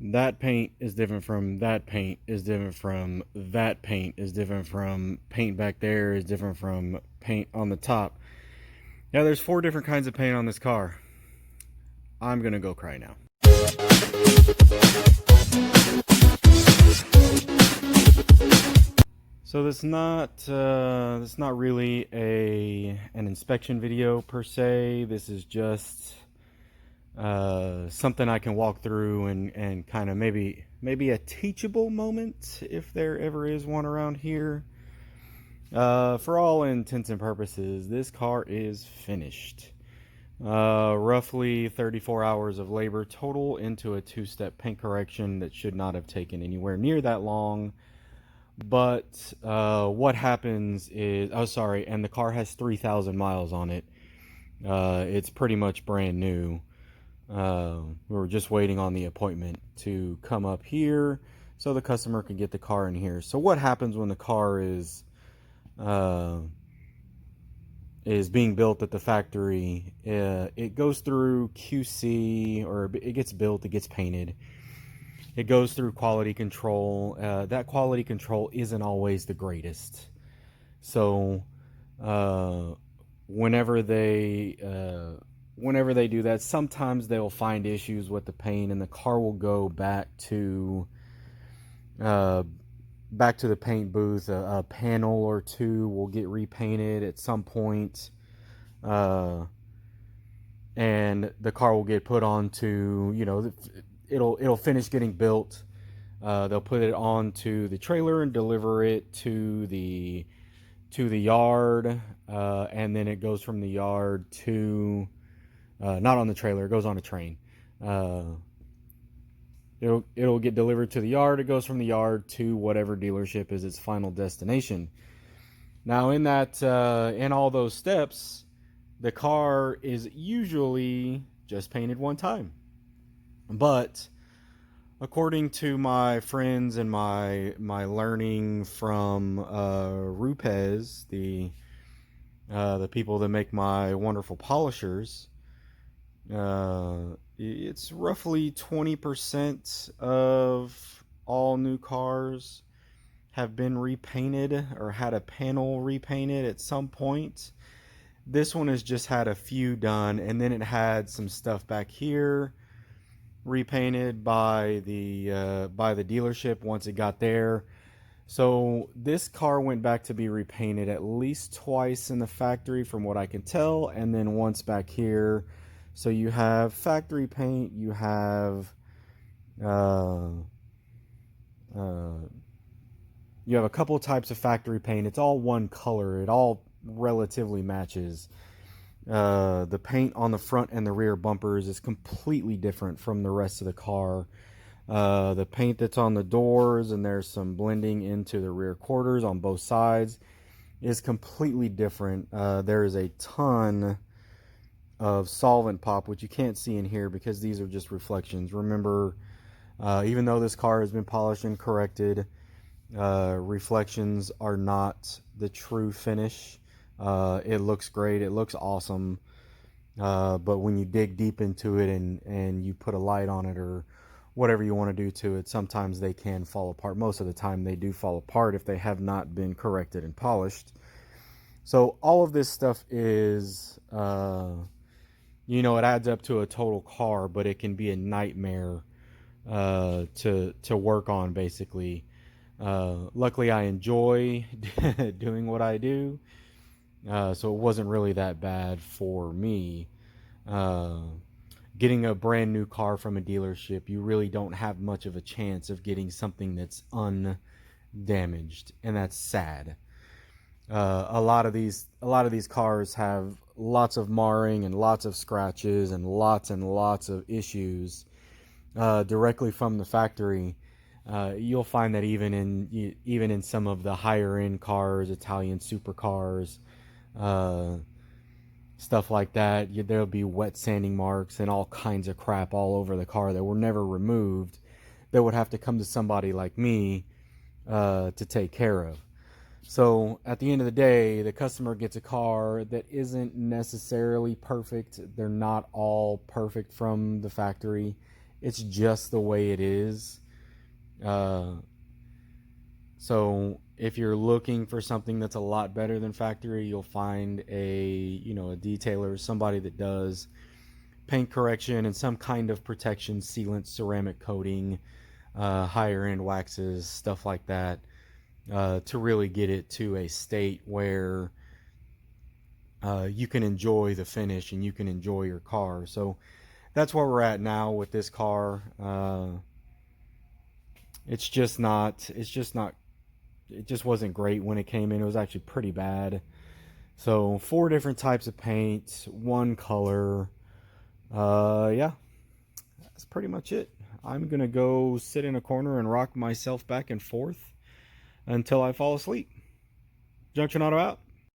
That paint is different from that paint is different from that paint is different from paint back there is different from paint on the top. Yeah, there's 4 different kinds of paint on this car. I'm gonna go cry now. So this not really an inspection video per se. This is just something I can walk through and kind of maybe a teachable moment if there ever is one around here. For all intents and purposes, this car is finished. Roughly 34 hours of labor total into a 2-step paint correction that should not have taken anywhere near that long. But what happens is, oh sorry, and the car has 3,000 miles on it. It's pretty much brand new. We were just waiting on the appointment to come up here so the customer can get the car in here. So what happens when the car is being built at the factory? It goes through QC, or it gets built, it gets painted. It goes through quality control. That quality control isn't always the greatest. So whenever they do that, sometimes they'll find issues with the paint, and the car will go back to the paint booth. A panel or two will get repainted at some point, and the car will get put onto, it'll finish getting built. They'll put it onto the trailer and deliver it to the yard, and then it goes from the yard to not on the trailer, it goes on a train. It'll get delivered to the yard. It goes from the yard to whatever dealership is its final destination. Now, in all those steps, the car is usually just painted one time. But according to my friends and my learning from Rupes, the people that make my wonderful polishers, it's roughly 20% of all new cars have been repainted or had a panel repainted at some point. This one has just had a few done, and then it had some stuff back here repainted by the dealership once it got there. So this car went back to be repainted at least twice in the factory from what I can tell, and then once back here. So you have factory paint, you have a couple types of factory paint. It's all one color. It all relatively matches. The paint on the front and the rear bumpers is completely different from the rest of the car. The paint that's on the doors, and there's some blending into the rear quarters on both sides, is completely different. There is a ton of solvent pop, which you can't see in here because these are just reflections. Remember, even though this car has been polished and corrected, reflections are not the true finish. It looks great, it looks awesome, but when you dig deep into it and you put a light on it or whatever you want to do to it, sometimes they can fall apart. Most of the time they do fall apart if they have not been corrected and polished. So all of this stuff is it adds up to a total car, but it can be a nightmare to work on, basically. Luckily, I enjoy doing what I do, so it wasn't really that bad for me. Getting a brand new car from a dealership, you really don't have much of a chance of getting something that's undamaged, and that's sad. A lot of these cars have lots of marring and lots of scratches and lots of issues directly from the factory. You'll find that even in some of the higher end cars, Italian supercars, stuff like that, there'll be wet sanding marks and all kinds of crap all over the car that were never removed, that would have to come to somebody like me to take care of. So at the end of the day, the customer gets a car that isn't necessarily perfect. They're not all perfect from the factory. It's just the way it is. So if you're looking for something that's a lot better than factory, you'll find a detailer, somebody that does paint correction and some kind of protection, sealant, ceramic coating, higher end waxes, stuff like that, to really get it to a state where you can enjoy the finish and you can enjoy your car. So that's where we're at now with this car. It's just not. It just wasn't great when it came in. It was actually pretty bad. So 4 different types of paint, 1 color. Yeah, that's pretty much it. I'm gonna go sit in a corner and rock myself back and forth until I fall asleep. Junction Auto out.